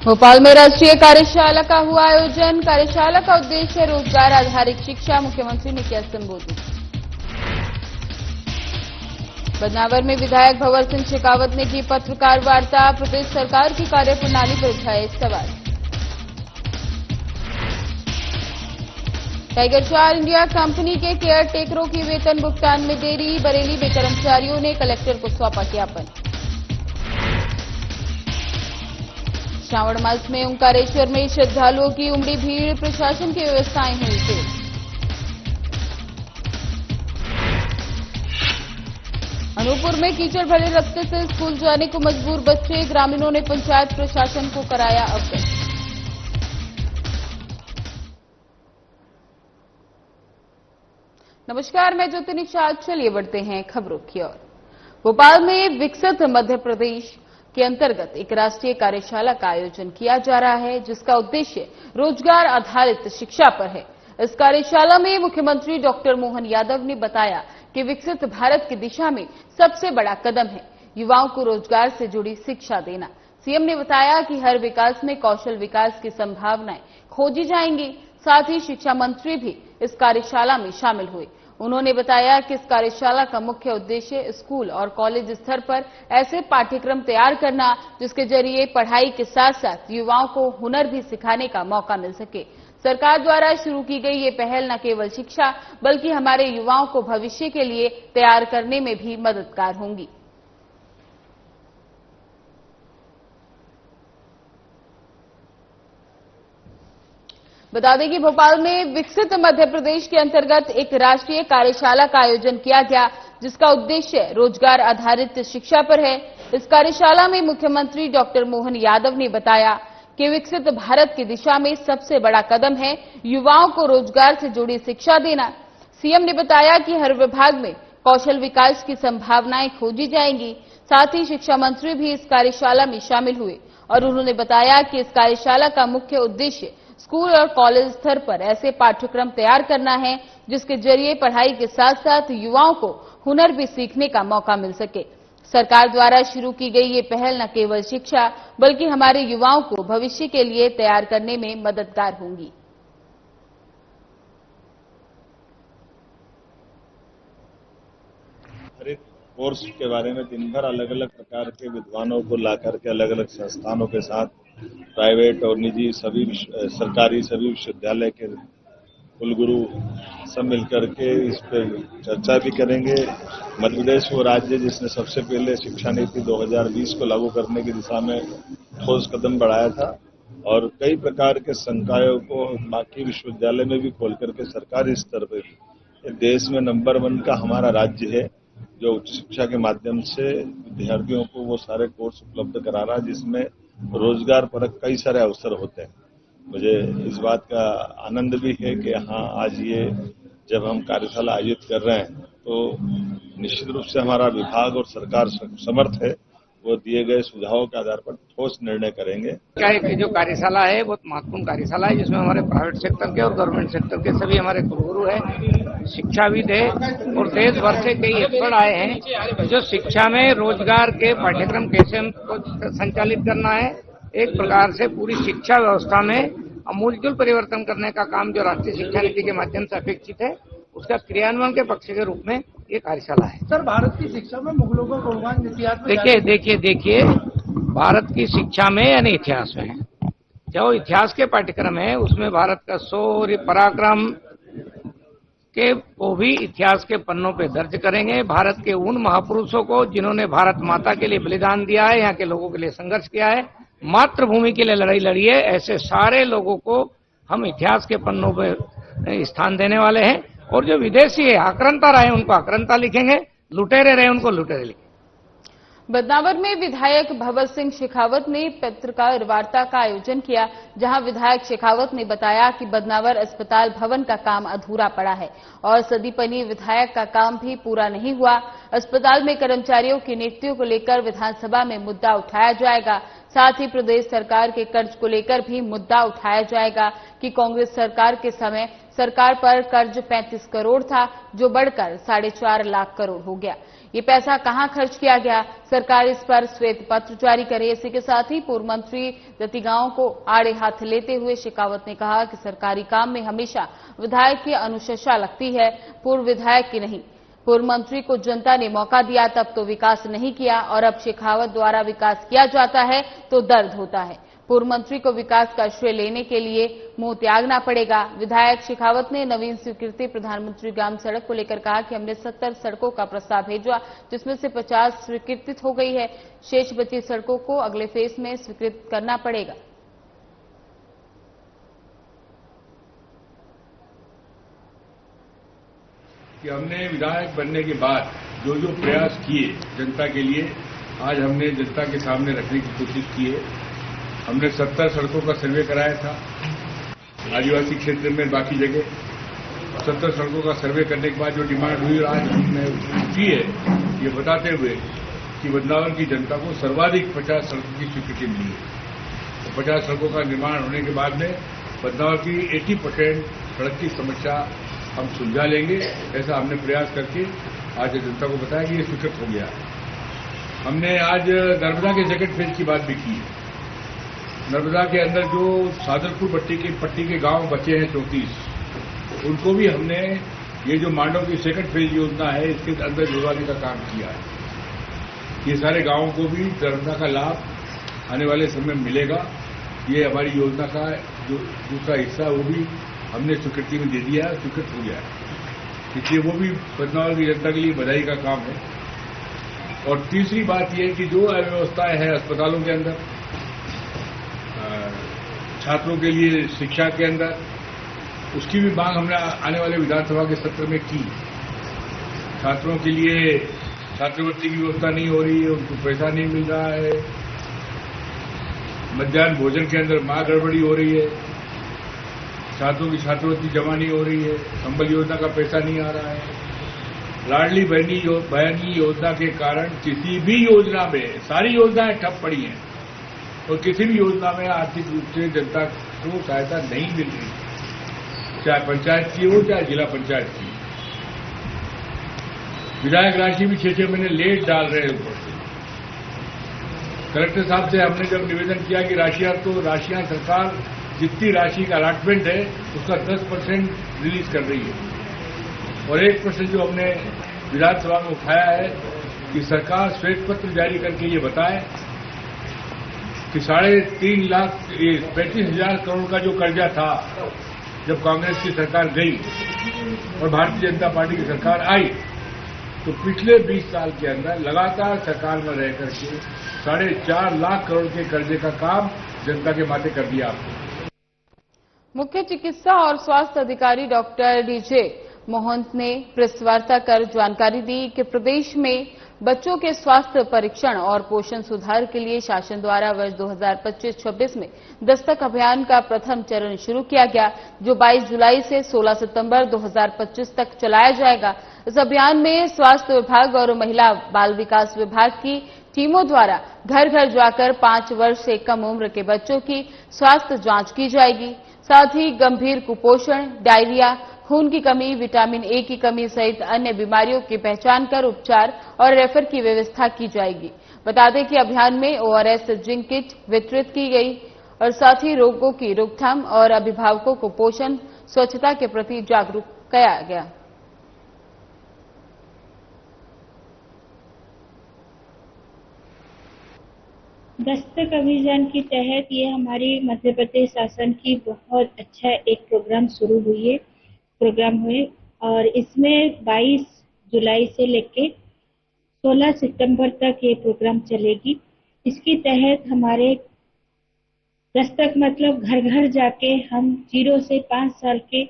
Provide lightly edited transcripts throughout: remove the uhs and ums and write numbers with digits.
भोपाल में राष्ट्रीय कार्यशाला का हुआ आयोजन। कार्यशाला का उद्देश्य रोजगार आधारित शिक्षा। मुख्यमंत्री ने किया संबोधित। बदनावर में विधायक भंवर सिंह शेखावत ने की पत्रकार वार्ता। प्रदेश सरकार की कार्यप्रणाली पर उठाए सवाल। टाइगर स्टार इंडिया कंपनी के केयर टेकरों की वेतन भुगतान में देरी। बरेली में कर्मचारियों ने कलेक्टर को सौंपा ज्ञापन। श्रावण मास में ओंकारेश्वर में श्रद्धालुओं की उमड़ी भीड़। प्रशासन की व्यवस्थाएं हुई तेज। अनूपपुर में कीचड़ भरे रास्ते से स्कूल जाने को मजबूर बच्चे। ग्रामीणों ने पंचायत प्रशासन को कराया अवगत। नमस्कार, मैं ज्योति निषाद। चलिए बढ़ते हैं खबरों की ओर। भोपाल में विकसित मध्य प्रदेश के अंतर्गत एक राष्ट्रीय कार्यशाला का आयोजन किया जा रहा है, जिसका उद्देश्य रोजगार आधारित शिक्षा पर है। इस कार्यशाला में मुख्यमंत्री डॉक्टर मोहन यादव ने बताया कि विकसित भारत की दिशा में सबसे बड़ा कदम है युवाओं को रोजगार से जुड़ी शिक्षा देना। सीएम ने बताया कि हर विकास में कौशल विकास की संभावनाएं खोजी जाएंगी। साथ ही शिक्षा मंत्री भी इस कार्यशाला में शामिल हुए। उन्होंने बताया कि इस कार्यशाला का मुख्य उद्देश्य स्कूल और कॉलेज स्तर पर ऐसे पाठ्यक्रम तैयार करना जिसके जरिए पढ़ाई के साथ साथ युवाओं को हुनर भी सिखाने का मौका मिल सके। सरकार द्वारा शुरू की गई ये पहल न केवल शिक्षा बल्कि हमारे युवाओं को भविष्य के लिए तैयार करने में भी मददगार होंगी। बता दें कि भोपाल में विकसित मध्य प्रदेश के अंतर्गत एक राष्ट्रीय कार्यशाला का आयोजन किया गया, जिसका उद्देश्य रोजगार आधारित शिक्षा पर है। इस कार्यशाला में मुख्यमंत्री डॉक्टर मोहन यादव ने बताया कि विकसित भारत की दिशा में सबसे बड़ा कदम है युवाओं को रोजगार से जुड़ी शिक्षा देना। सीएम ने बताया कि हर विभाग में कौशल विकास की संभावनाएं खोजी जाएंगी। साथ ही शिक्षा मंत्री भी इस कार्यशाला में शामिल हुए और उन्होंने बताया कि इस कार्यशाला का मुख्य उद्देश्य स्कूल और कॉलेज स्तर पर ऐसे पाठ्यक्रम तैयार करना है जिसके जरिए पढ़ाई के साथ साथ युवाओं को हुनर भी सीखने का मौका मिल सके। सरकार द्वारा शुरू की गई ये पहल न केवल शिक्षा बल्कि हमारे युवाओं को भविष्य के लिए तैयार करने में मददगार होंगी। कोर्स के बारे में दिन भर अलग अलग प्रकार के विद्वानों को लाकर के अलग अलग संस्थानों के साथ प्राइवेट और निजी सभी सरकारी सभी विश्वविद्यालय के कुलगुरु सब मिलकर के इस पर चर्चा भी करेंगे। मध्य प्रदेश वो राज्य जिसने सबसे पहले शिक्षा नीति 2020 को लागू करने की दिशा में ठोस कदम बढ़ाया था और कई प्रकार के संकायों को बाकी विश्वविद्यालय में भी खोल करके सरकारी स्तर पर देश में नंबर 1 का हमारा राज्य है जो उच्च शिक्षा के माध्यम से विद्यार्थियों को वो सारे कोर्स उपलब्ध करा रहा है जिसमें रोजगार परक कई सारे अवसर होते हैं। मुझे इस बात का आनंद भी है कि यहाँ आज ये जब हम कार्यशाला आयोजित कर रहे हैं तो निश्चित रूप से हमारा विभाग और सरकार समर्थ है, वो दिए गए सुझावों के आधार पर ठोस निर्णय करेंगे। जो कार्यशाला है बहुत महत्वपूर्ण कार्यशाला है जिसमें हमारे प्राइवेट सेक्टर के और गवर्नमेंट सेक्टर के सभी हमारे कुलगुरु हैं, शिक्षाविद है और देश भर से कई एक्सपर्ट आए हैं जो शिक्षा में रोजगार के पाठ्यक्रम कैसे हमको संचालित करना है, एक प्रकार से पूरी शिक्षा व्यवस्था में आमूलचूल परिवर्तन करने का काम जो राष्ट्रीय शिक्षा नीति के माध्यम से अपेक्षित है उसका क्रियान्वयन के पक्ष के रूप में ये कार्यशाला है। सर, भारत की शिक्षा में मुगलों का रोमांच इतिहास में देखिए भारत की शिक्षा में यानी इतिहास में जो इतिहास के पाठ्यक्रम है उसमें भारत का शौर्य पराक्रम के वो भी इतिहास के पन्नों पे दर्ज करेंगे। भारत के उन महापुरुषों को जिन्होंने भारत माता के लिए बलिदान दिया है, यहाँ के लोगों के लिए संघर्ष किया है, मातृभूमि के लिए लड़ाई लड़ी है, ऐसे सारे लोगों को हम इतिहास के पन्नों पे स्थान देने वाले हैं। और जो विदेशी है आक्रांता रहे उनको आक्रांता लिखेंगे, लुटेरे रहे उनको लुटेरे लिखेंगे। बदनावर में विधायक भंवर सिंह शेखावत ने पत्रकार वार्ता का आयोजन किया, जहां विधायक शेखावत ने बताया कि बदनावर अस्पताल भवन का काम अधूरा पड़ा है और सदीपनी विधायक का काम भी पूरा नहीं हुआ। अस्पताल में कर्मचारियों की नियुक्तियों को लेकर विधानसभा में मुद्दा उठाया जाएगा। साथ ही प्रदेश सरकार के कर्ज को लेकर भी मुद्दा उठाया जाएगा कि कांग्रेस सरकार के समय सरकार पर कर्ज 35 करोड़ था, जो बढ़कर 4.5 लाख करोड़ हो गया। ये पैसा कहां खर्च किया गया, सरकार इस पर श्वेत पत्र जारी करे। इसी के साथ ही पूर्व मंत्री दत्तीगांव को आड़े हाथ लेते हुए शेखावत ने कहा कि सरकारी काम में हमेशा विधायक की अनुशंसा लगती है, पूर्व विधायक की नहीं। पूर्व मंत्री को जनता ने मौका दिया तब तो विकास नहीं किया, और अब शेखावत द्वारा विकास किया जाता है तो दर्द होता है। पूर्व मंत्री को विकास का श्रेय लेने के लिए मुंह त्यागना पड़ेगा। विधायक शेखावत ने नवीन स्वीकृति प्रधानमंत्री ग्राम सड़क को लेकर कहा कि हमने 70 सड़कों का प्रस्ताव भेजा, जिसमें से 50 स्वीकृत हो गई है। शेष बची सड़कों को अगले फेज में स्वीकृत करना पड़ेगा। कि हमने विधायक बनने के बाद जो जो प्रयास किए जनता के लिए, आज हमने जनता के सामने रखने की कोशिश की है। हमने 70 सड़कों का सर्वे कराया था आदिवासी क्षेत्र में, बाकी जगह 70 सड़कों का सर्वे करने के बाद जो डिमांड हुई, आज हमने की है, ये बताते हुए कि बदनावर की जनता को सर्वाधिक 50 सड़कों की स्वीकृति मिली है। तो 50 सड़कों का निर्माण होने के बाद में बदनावर की 80% सड़क की समस्या हम सुलझा लेंगे, ऐसा हमने प्रयास करके आज जनता को बताया कि ये स्वीकृत हो गया। हमने आज नर्मदा के सेकंड फेज की बात भी की है। नर्मदा के अंदर जो सादरपुर पट्टी के गांव बचे हैं 34, उनको भी हमने ये जो मांडव की सेकंड फेज योजना है, इसके अंदर जुड़वाने का काम किया है। ये सारे गांवों को भी नर्मदा का लाभ आने वाले समय में मिलेगा। ये हमारी योजना का जो दूसरा हिस्सा, वो भी हमने स्वीकृति में दे दिया है, स्वीकृत हो गया है। इसलिए वो भी बदनावर की जनता के लिए बधाई का काम है। और तीसरी बात यह कि जो अव्यवस्थाएं हैं अस्पतालों के अंदर, छात्रों के लिए शिक्षा के अंदर, उसकी भी मांग हमने आने वाले विधानसभा के सत्र में की। छात्रों के लिए छात्रवृत्ति की व्यवस्था नहीं हो रही है, उनको पैसा नहीं मिल रहा है। मध्याह्न भोजन के अंदर मां गड़बड़ी हो रही है, छात्रों की छात्रवृत्ति जमा नहीं हो रही है, संबल योजना का पैसा नहीं आ रहा है। लाडली बहनी योजना के कारण किसी भी योजना में, सारी योजनाएं ठप पड़ी हैं और किसी भी योजना में आर्थिक रूप से जनता को सहायता नहीं मिल रही, चाहे पंचायत की हो चाहे जिला पंचायत की। विधायक राशि भी 6-6 महीने लेट डाल रहे हैं ऊपर से। कलेक्टर साहब से हमने जब निवेदन किया कि राशियां सरकार जितनी राशि का अलॉटमेंट है उसका 10% रिलीज कर रही है, और 1% जो हमने विधानसभा में उठाया है कि सरकार श्वेत पत्र जारी करके ये बताए कि 3.5 लाख 35,000 करोड़ का जो कर्जा था जब कांग्रेस की सरकार गई और भारतीय जनता पार्टी की सरकार आई, तो पिछले 20 साल के अंदर लगातार सरकार में रह करके 4.5 लाख करोड़ के कर्जे का काम जनता के माथे कर दिया आपने। मुख्य चिकित्सा और स्वास्थ्य अधिकारी डॉक्टर डीजे मोहंत ने प्रेस वार्ता कर जानकारी दी कि प्रदेश में बच्चों के स्वास्थ्य परीक्षण और पोषण सुधार के लिए शासन द्वारा वर्ष 2025-26 में दस्तक अभियान का प्रथम चरण शुरू किया गया, जो 22 जुलाई से 16 सितंबर 2025 तक चलाया जाएगा। इस अभियान में स्वास्थ्य विभाग और महिला बाल विकास विभाग की टीमों द्वारा घर घर जाकर 5 वर्ष से कम उम्र के बच्चों की स्वास्थ्य जांच की जाएगी। साथ ही गंभीर कुपोषण, डायरिया, खून की कमी, विटामिन ए की कमी सहित अन्य बीमारियों की पहचान कर उपचार और रेफर की व्यवस्था की जाएगी। बता दें कि अभियान में ओआरएस जिंक किट वितरित की गई और साथ ही रोगों की रोकथाम और अभिभावकों को पोषण स्वच्छता के प्रति जागरूक किया गया। दस्तक अभियान के तहत ये हमारी मध्य प्रदेश शासन की बहुत अच्छा एक प्रोग्राम हुए और इसमें 22 जुलाई से लेके 16 सितंबर तक ये प्रोग्राम चलेगी। इसके तहत हमारे दस्तक मतलब घर घर जाके हम 0 से 5 साल के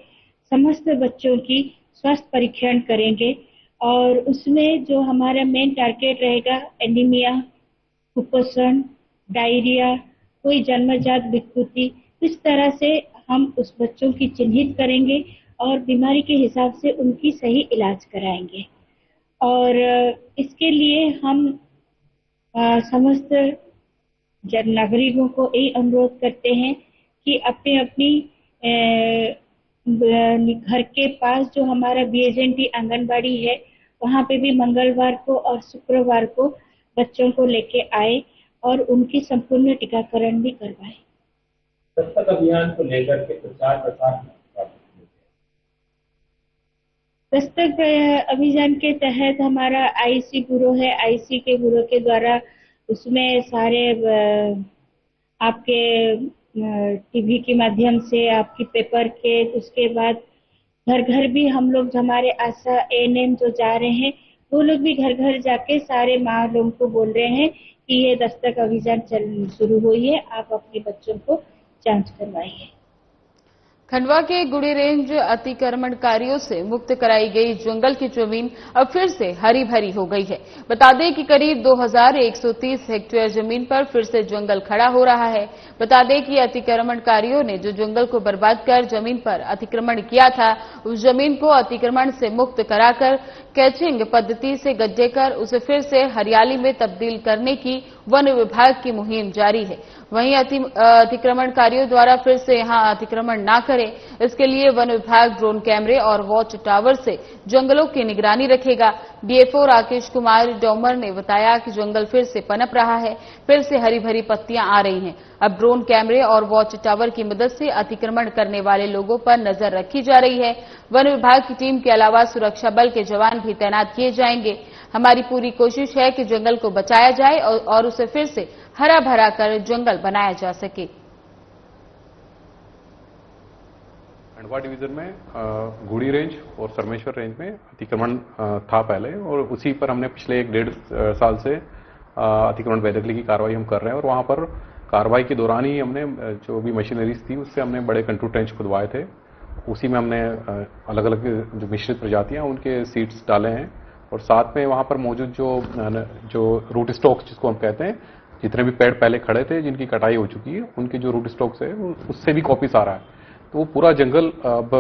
समस्त बच्चों की स्वास्थ्य परीक्षण करेंगे और उसमें जो हमारा मेन टारगेट रहेगा एनीमिया, कुपोषण, डायरिया, कोई जन्मजात विकृति, इस तरह से हम उस बच्चों की चिन्हित करेंगे और बीमारी के हिसाब से उनकी सही इलाज कराएंगे। और इसके लिए हम समस्त जन नागरिकों को यही अनुरोध करते हैं कि अपनी अपनी घर के पास जो हमारा BSNT आंगनबाड़ी है वहाँ पे भी मंगलवार को और शुक्रवार को बच्चों को लेके आए और उनकी संपूर्ण टीकाकरण भी करवाए। दस्तक अभियान को लेकर के प्रचार प्रसार दस्तक अभियान के तहत हमारा IC ब्यूरो है, IC के ब्यूरो के द्वारा उसमें सारे आपके TV के माध्यम से, आपकी पेपर के, उसके बाद घर घर भी हम लोग हमारे आशा ANM जो जा रहे हैं वो लोग भी घर घर जाके सारे माँ लोगों को बोल रहे हैं कि ये दस्तक अभियान शुरू हुई है, आप अपने बच्चों को जांच करवाइए। खंडवा के गुड़ी रेंज अतिक्रमणकारियों से मुक्त कराई गई जंगल की जमीन अब फिर से हरी भरी हो गई है। बता दें कि करीब 2130 हेक्टेयर जमीन पर फिर से जंगल खड़ा हो रहा है। बता दें कि अतिक्रमणकारियों ने जो जंगल को बर्बाद कर जमीन पर अतिक्रमण किया था, उस जमीन को अतिक्रमण से मुक्त कराकर कैचिंग पद्धति से गड्ढे कर उसे फिर से हरियाली में तब्दील करने की वन विभाग की मुहिम जारी है। वहीं अतिक्रमणकारियों द्वारा फिर से यहां अतिक्रमण न करें, इसके लिए वन विभाग ड्रोन कैमरे और वॉच टावर से जंगलों की निगरानी रखेगा। DFO राकेश कुमार डोमर ने बताया कि जंगल फिर से पनप रहा है, फिर से हरी भरी पत्तियां आ रही हैं। अब ड्रोन कैमरे और वॉच टावर की मदद से अतिक्रमण करने वाले लोगों पर नजर रखी जा रही है। वन विभाग की टीम के अलावा सुरक्षा बल के जवान भी तैनात किए जाएंगे। हमारी पूरी कोशिश है कि जंगल को बचाया जाए और उसे फिर से हरा भरा कर जंगल बनाया जा सके। खंडवा डिवीजन में गुड़ी रेंज और सरमेश्वर रेंज में अतिक्रमण था पहले, और उसी पर हमने पिछले 1-1.5 साल से अतिक्रमण बेदखली की कार्रवाई हम कर रहे हैं। और वहां पर कार्रवाई के दौरान ही हमने जो भी मशीनरीज थी उससे हमने बड़े कंट्रोल ट्रेंच खुदवाए थे। उसी में हमने अलग अलग जो मिश्रित प्रजातियां उनके सीड्स डाले हैं, और साथ में वहां पर मौजूद जो रूट स्टॉक्स जिसको हम कहते हैं, जितने भी पेड़ पहले खड़े थे जिनकी कटाई हो चुकी है, उनके जो रूट स्टॉक्स है उससे भी कॉपीस आ रहा है। तो वो पूरा जंगल अब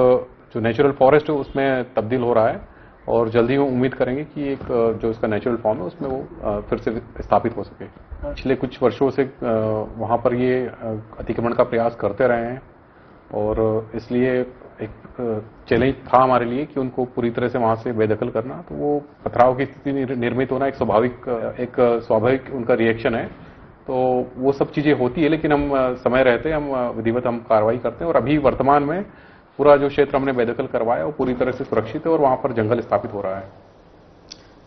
जो नेचुरल फॉरेस्ट है उसमें तब्दील हो रहा है, और जल्दी हम उम्मीद करेंगे कि एक जो इसका नेचुरल फॉर्म है उसमें वो फिर से स्थापित हो सके। पिछले कुछ वर्षों से वहां पर ये अतिक्रमण का प्रयास करते रहे हैं, और इसलिए एक चैलेंज था हमारे लिए कि उनको पूरी तरह से वहां से बेदखल करना। तो वो पथराव की स्थिति निर्मित होना एक स्वाभाविक उनका रिएक्शन है। तो वो सब चीजें होती है, लेकिन हम समय रहते हम विधिवत हम कार्रवाई करते हैं। और अभी वर्तमान में पूरा जो क्षेत्र हमने बेदखल करवाया वो पूरी तरह से सुरक्षित है, और वहां पर जंगल स्थापित हो रहा है।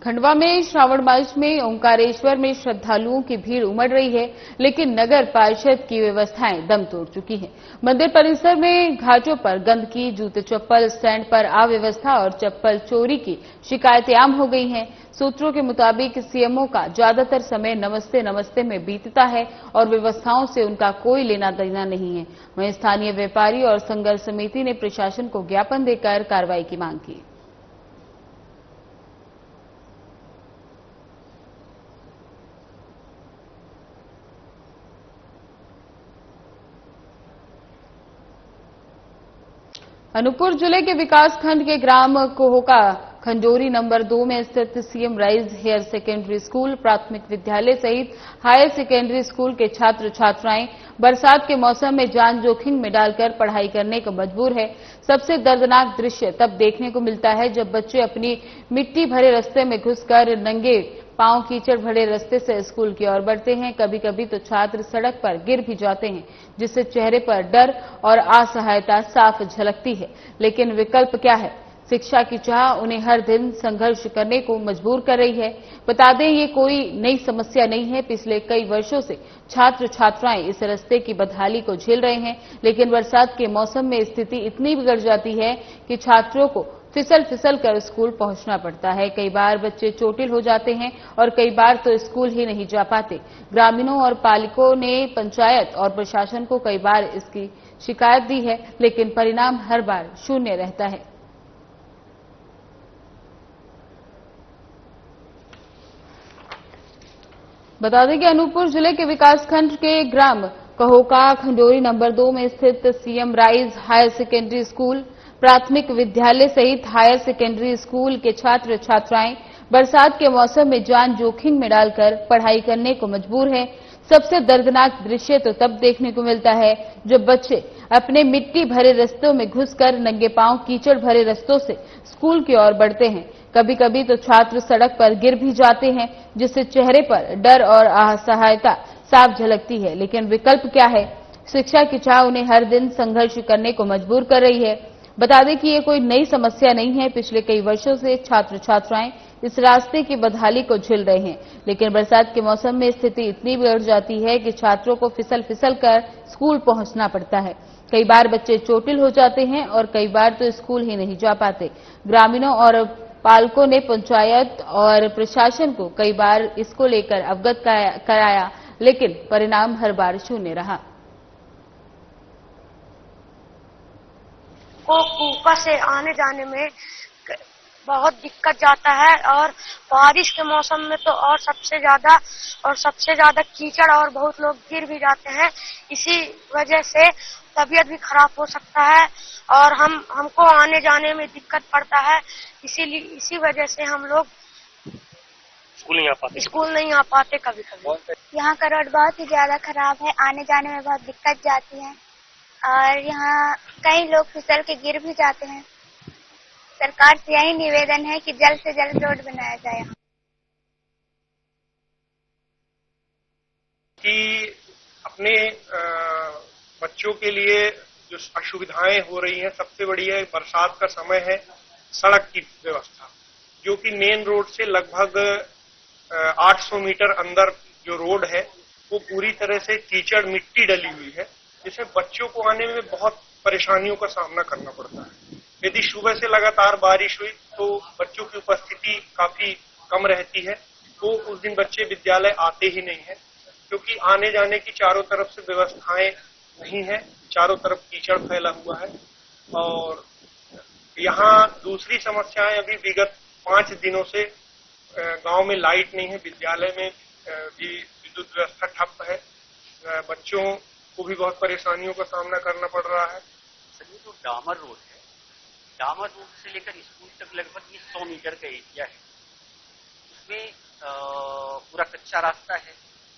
खंडवा में श्रावण मास में ओंकारेश्वर में श्रद्धालुओं की भीड़ उमड़ रही है, लेकिन नगर पार्षद की व्यवस्थाएं दम तोड़ चुकी हैं। मंदिर परिसर में घाटों पर गंदगी, जूते चप्पल स्टैंड पर अव्यवस्था और चप्पल चोरी की शिकायतें आम हो गई हैं। सूत्रों के मुताबिक CMO का ज्यादातर समय नमस्ते नमस्ते में बीतता है और व्यवस्थाओं से उनका कोई लेना देना नहीं है। वहीं स्थानीय व्यापारी और संघर्ष समिति ने प्रशासन को ज्ञापन देकर कार्रवाई की मांग की। अनूपपुर जिले के विकासखंड के ग्राम कोहोका खंजोरी नंबर 2 में स्थित CM rise higher secondary school प्राथमिक विद्यालय सहित हायर सेकेंडरी स्कूल के छात्र छात्राएं बरसात के मौसम में जान जोखिम में डालकर पढ़ाई करने को मजबूर है। सबसे दर्दनाक दृश्य तब देखने को मिलता है जब बच्चे अपनी मिट्टी भरे रास्ते में घुसकर नंगे पांव कीचड़ भरे रास्ते से स्कूल की ओर बढ़ते हैं। कभी कभी तो छात्र सड़क पर गिर भी जाते हैं, जिससे चेहरे पर डर और असहायता साफ झलकती है। लेकिन विकल्प क्या है? शिक्षा की चाह उन्हें हर दिन संघर्ष करने को मजबूर कर रही है। बता दें, ये कोई नई समस्या नहीं है। पिछले कई वर्षों से छात्र छात्राएं इस रास्ते की बदहाली को झेल रहे हैं, लेकिन बरसात के मौसम में स्थिति इतनी बिगड़ जाती है कि छात्रों को फिसल कर स्कूल पहुंचना पड़ता है। कई बार बच्चे चोटिल हो जाते हैं और कई बार तो स्कूल ही नहीं जा पाते। ग्रामीणों और पालकों ने पंचायत और प्रशासन को कई बार इसकी शिकायत दी है, लेकिन परिणाम हर बार शून्य रहता है। बता दें कि अनूपपुर जिले के विकासखंड के ग्राम कहोका खंडोरी नंबर 2 में स्थित CM rise higher secondary school प्राथमिक विद्यालय सहित हायर सेकेंडरी स्कूल के छात्र छात्राएं बरसात के मौसम में जान जोखिम में डालकर पढ़ाई करने को मजबूर हैं। सबसे दर्दनाक दृश्य तो तब देखने को मिलता है जब बच्चे अपने मिट्टी भरे रास्तों में घुसकर नंगे पांव कीचड़ भरे रास्तों से स्कूल की ओर बढ़ते हैं। कभी कभी तो छात्र सड़क पर गिर भी जाते हैं, जिससे चेहरे पर डर और असहायता साफ झलकती है। लेकिन विकल्प क्या है? शिक्षा की चाह उन्हें हर दिन संघर्ष करने को मजबूर कर रही है। बता दें कि ये कोई नई समस्या नहीं है। पिछले कई वर्षों से छात्र छात्राएं इस रास्ते की बदहाली को झेल रहे हैं, लेकिन बरसात के मौसम में स्थिति इतनी बिगड़ जाती है कि छात्रों को फिसल फिसल कर स्कूल पहुंचना पड़ता है। कई बार बच्चे चोटिल हो जाते हैं और कई बार तो स्कूल ही नहीं जा पाते। ग्रामीणों और पालकों ने पंचायत और प्रशासन को कई बार इसको लेकर अवगत कराया, लेकिन परिणाम हर बार शून्य रहा। को कूका से आने जाने में बहुत दिक्कत जाता है और बारिश के मौसम में तो और सबसे ज्यादा कीचड़ और बहुत लोग गिर भी जाते हैं। इसी वजह से तबीयत भी खराब हो सकता है और हमको आने जाने में दिक्कत पड़ता है। इसी वजह से हम लोग स्कूल नहीं आ पाते कभी कभी। यहाँ का रोड बहुत ही ज्यादा खराब है, आने जाने में बहुत दिक्कत जाती है और यहाँ कई लोग फिसल के गिर भी जाते हैं। सरकार से यही निवेदन है कि जल्द से जल्द रोड बनाया जाए। कि अपने बच्चों के लिए जो असुविधाएं हो रही हैं, सबसे बड़ी है बरसात का समय है, सड़क की व्यवस्था, जो कि मेन रोड से लगभग 800 मीटर अंदर जो रोड है वो पूरी तरह से कीचड़ मिट्टी डली हुई है, जिससे बच्चों को आने में बहुत परेशानियों का सामना करना पड़ता है। यदि सुबह से लगातार बारिश हुई तो बच्चों की उपस्थिति काफी कम रहती है, तो उस दिन बच्चे विद्यालय आते ही नहीं है, क्योंकि आने जाने की चारों तरफ से व्यवस्थाएं नहीं है, चारों तरफ कीचड़ फैला हुआ है। और यहाँ दूसरी समस्याएं अभी विगत 5 दिनों से गांव में लाइट नहीं है, विद्यालय में भी विद्युत व्यवस्था ठप है, बच्चों को भी बहुत परेशानियों का सामना करना पड़ रहा है। जो डामर रोड है, डामर रोड से लेकर स्कूल तक लगभग ये 100 मीटर का एरिया है। उसमें पूरा कच्चा रास्ता है,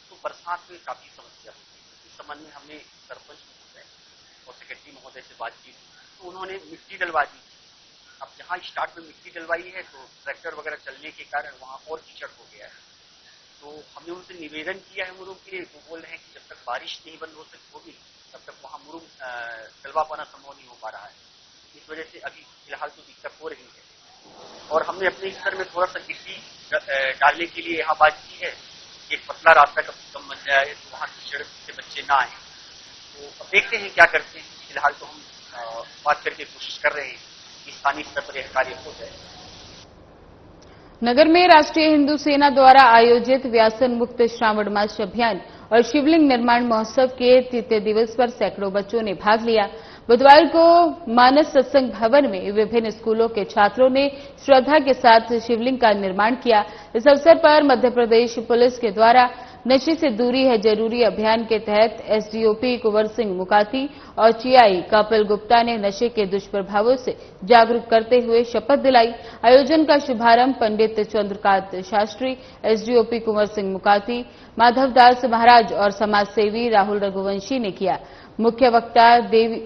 तो बरसात में काफी समस्या होती है। इस संबंध में हमने सरपंच महोदय और सेक्रेटरी महोदय से बात की, तो उन्होंने मिट्टी डलवा दी। अब जहाँ स्टार्ट में मिट्टी डलवाई है तो ट्रैक्टर वगैरह चलने के कारण वहाँ और कीचड़ हो गया है। तो हमने उनसे निवेदन किया है मुरुम के लिए, वो बोल रहे हैं कि जब तक बारिश नहीं बंद होगी तब तक वहाँ मुरुम डलवा पाना संभव नहीं हो पा रहा है। इस वजह से अभी फिलहाल तो दिक्कत हो रही है। और हमने अपने स्तर में थोड़ा सा गिट्टी डालने के लिए यहाँ बात की है, एक पतला रास्ता कम बन जाए तो वहाँ कीचड़ से बच्चे ना आए। तो अब देखते हैं क्या करते हैं। फिलहाल तो हम बात करके कोशिश कर रहे हैं कि स्थानीय स्तर पर यह कार्य हो जाए। नगर में राष्ट्रीय हिंदू सेना द्वारा आयोजित व्यसन मुक्त श्रावण मास अभियान और शिवलिंग निर्माण महोत्सव के तृतीय दिवस पर सैकड़ों बच्चों ने भाग लिया। बुधवार को मानस सत्संग भवन में विभिन्न स्कूलों के छात्रों ने श्रद्धा के साथ शिवलिंग का निर्माण किया। इस अवसर पर मध्य प्रदेश पुलिस के द्वारा नशे से दूरी है जरूरी अभियान के तहत एसडीओपी कुंवर सिंह मुकाती और टीआई कपिल गुप्ता ने नशे के दुष्प्रभावों से जागरूक करते हुए शपथ दिलाई। आयोजन का शुभारंभ पंडित चंद्रकांत शास्त्री, एसडीओपी कुंवर सिंह मुकाती, माधवदास महाराज और समाजसेवी राहुल रघुवंशी ने किया। मुख्य वक्ता देवी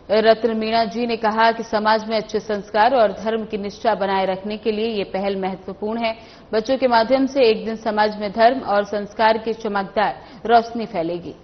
रत्न मीणा जी ने कहा कि समाज में अच्छे संस्कार और धर्म की निष्ठा बनाए रखने के लिए ये पहल महत्वपूर्ण है। बच्चों के माध्यम से एक दिन समाज में धर्म और संस्कार की चमकदार रोशनी फैलेगी।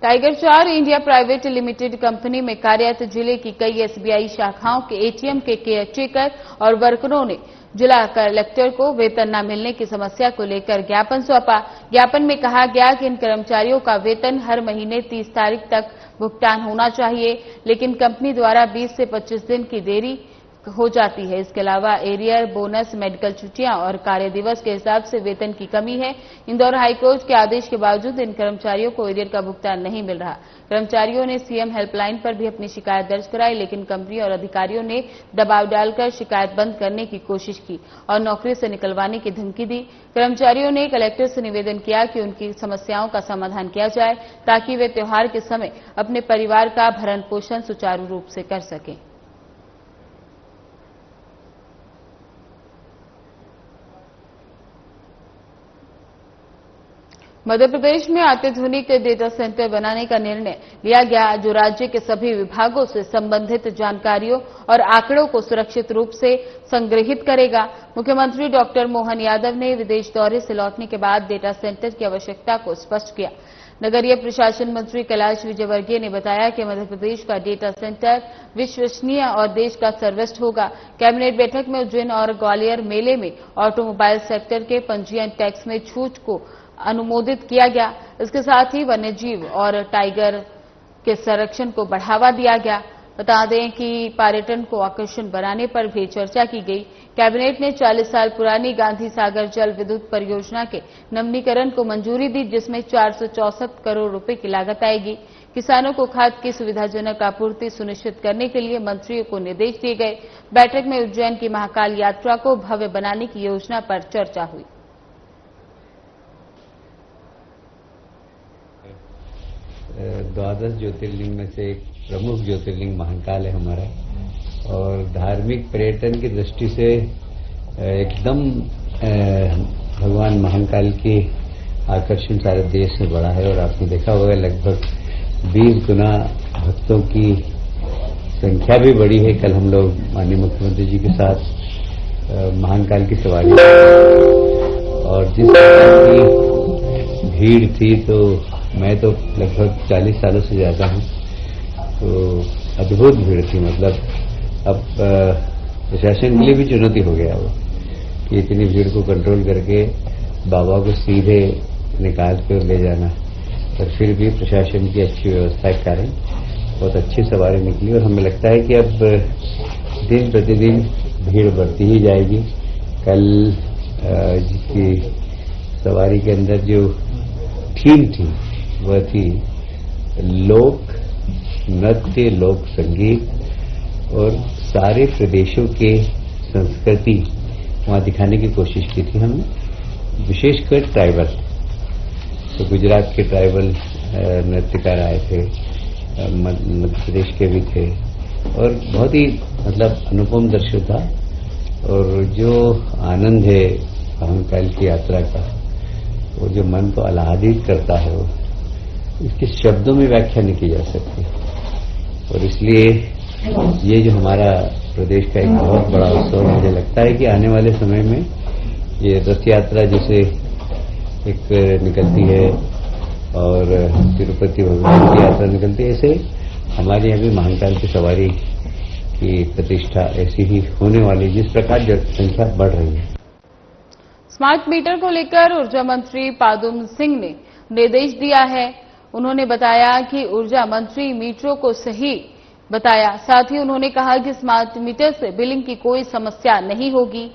Tiger 4 India private limited company में कार्यरत जिले की कई एसबीआई शाखाओं के एटीएम के केयरटेकर और वर्करों ने जिला कलेक्टर को वेतन न मिलने की समस्या को लेकर ज्ञापन सौंपा। ज्ञापन में कहा गया कि इन कर्मचारियों का वेतन हर महीने 30 तारीख तक भुगतान होना चाहिए, लेकिन कंपनी द्वारा 20 से 25 दिन की देरी हो जाती है। इसके अलावा एरियर, बोनस, मेडिकल छुट्टियां और कार्य दिवस के हिसाब से वेतन की कमी है। इंदौर हाईकोर्ट के आदेश के बावजूद इन कर्मचारियों को एरियर का भुगतान नहीं मिल रहा। कर्मचारियों ने सीएम हेल्पलाइन पर भी अपनी शिकायत दर्ज कराई, लेकिन कंपनी और अधिकारियों ने दबाव डालकर शिकायत बंद करने की कोशिश की और नौकरी से निकलवाने की धमकी दी। कर्मचारियों ने कलेक्टर से निवेदन किया कि उनकी समस्याओं का समाधान किया जाए ताकि वे त्योहार के समय अपने परिवार का भरण पोषण सुचारू रूप से कर सकें। मध्य प्रदेश में अत्याधुनिक डेटा सेंटर बनाने का निर्णय लिया गया, जो राज्य के सभी विभागों से संबंधित जानकारियों और आंकड़ों को सुरक्षित रूप से संग्रहित करेगा। मुख्यमंत्री डॉक्टर मोहन यादव ने विदेश दौरे से लौटने के बाद डेटा सेंटर की आवश्यकता को स्पष्ट किया। नगरीय प्रशासन मंत्री कैलाश विजयवर्गीय ने बताया कि मध्य प्रदेश का डेटा सेंटर विश्वसनीय और देश का सर्वश्रेष्ठ होगा। कैबिनेट बैठक में उज्जैन और ग्वालियर मेले में ऑटोमोबाइल सेक्टर के पंजीयन टैक्स में छूट को अनुमोदित किया गया। इसके साथ ही वन्यजीव और टाइगर के संरक्षण को बढ़ावा दिया गया। बता दें कि पर्यटन को आकर्षण बनाने पर भी चर्चा की गई। कैबिनेट ने 40 साल पुरानी गांधी सागर जल विद्युत परियोजना के नवीनीकरण को मंजूरी दी, जिसमें 464 करोड़ रुपए की लागत आएगी। किसानों को खाद की सुविधाजनक आपूर्ति सुनिश्चित करने के लिए मंत्रियों को निर्देश दिए गए। बैठक में उज्जैन की महाकाल यात्रा को भव्य बनाने की योजना पर चर्चा हुई। द्वादश ज्योतिर्लिंग में से एक प्रमुख ज्योतिर्लिंग महाकाल है हमारा, और धार्मिक पर्यटन की दृष्टि से एकदम भगवान महाकाल की आकर्षण सारे देश में बड़ा है। और आपने देखा होगा लगभग 20 गुना भक्तों की संख्या भी बड़ी है। कल हम लोग माननीय मुख्यमंत्री जी के साथ महाकाल की सवारी और जिस प्रकार की भीड़ थी, तो मैं तो लगभग 40 सालों से ज्यादा हूं, तो अद्भुत भीड़ थी। मतलब अब प्रशासन के लिए भी चुनौती हो गया वो कि इतनी भीड़ को कंट्रोल करके बाबा को सीधे निकाल कर ले जाना। पर फिर भी प्रशासन की अच्छी व्यवस्था के कारण बहुत अच्छी सवारी निकली, और हमें लगता है कि अब दिन प्रतिदिन भीड़ बढ़ती ही जाएगी। कल जिसकी सवारी के अंदर जो थीम थी वह थी लोक नृत्य, लोक संगीत और सारे प्रदेशों के संस्कृति वहां दिखाने की कोशिश की थी हमने, विशेषकर ट्राइबल। तो गुजरात के ट्राइबल नृत्यकार आए थे, मध्य प्रदेश के भी थे, और बहुत ही मतलब अनुपम दृश्य था। और जो आनंद है महाकाल की यात्रा का, वो जो मन को आह्लादित करता है, वो इसके शब्दों में व्याख्या नहीं की जा सकती। और इसलिए ये जो हमारा प्रदेश का एक बहुत बड़ा उत्सव, मुझे लगता है कि आने वाले समय में ये रथ यात्रा जैसे एक निकलती है और तिरुपति भगवान की यात्रा निकलती है, ऐसे हमारे यहाँ भी महाकाल की सवारी की प्रतिष्ठा ऐसी ही होने वाली, जिस प्रकार जनसंख्या बढ़ रही है। स्मार्ट मीटर को लेकर ऊर्जा मंत्री पादुम सिंह ने निर्देश दिया है। उन्होंने बताया कि ऊर्जा मंत्री मीटरों को सही बताया। साथ ही उन्होंने कहा कि स्मार्ट मीटर से बिलिंग की कोई समस्या नहीं होगी।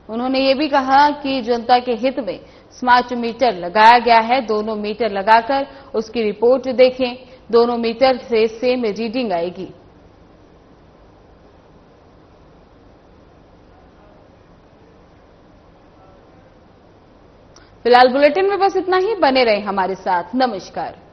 उन्होंने ये भी कहा कि जनता के हित में स्मार्ट मीटर लगाया गया है। दोनों मीटर लगाकर उसकी रिपोर्ट देखें, दोनों मीटर से सेम रीडिंग आएगी। फिलहाल बुलेटिन में बस इतना ही। बने रहें हमारे साथ। नमस्कार।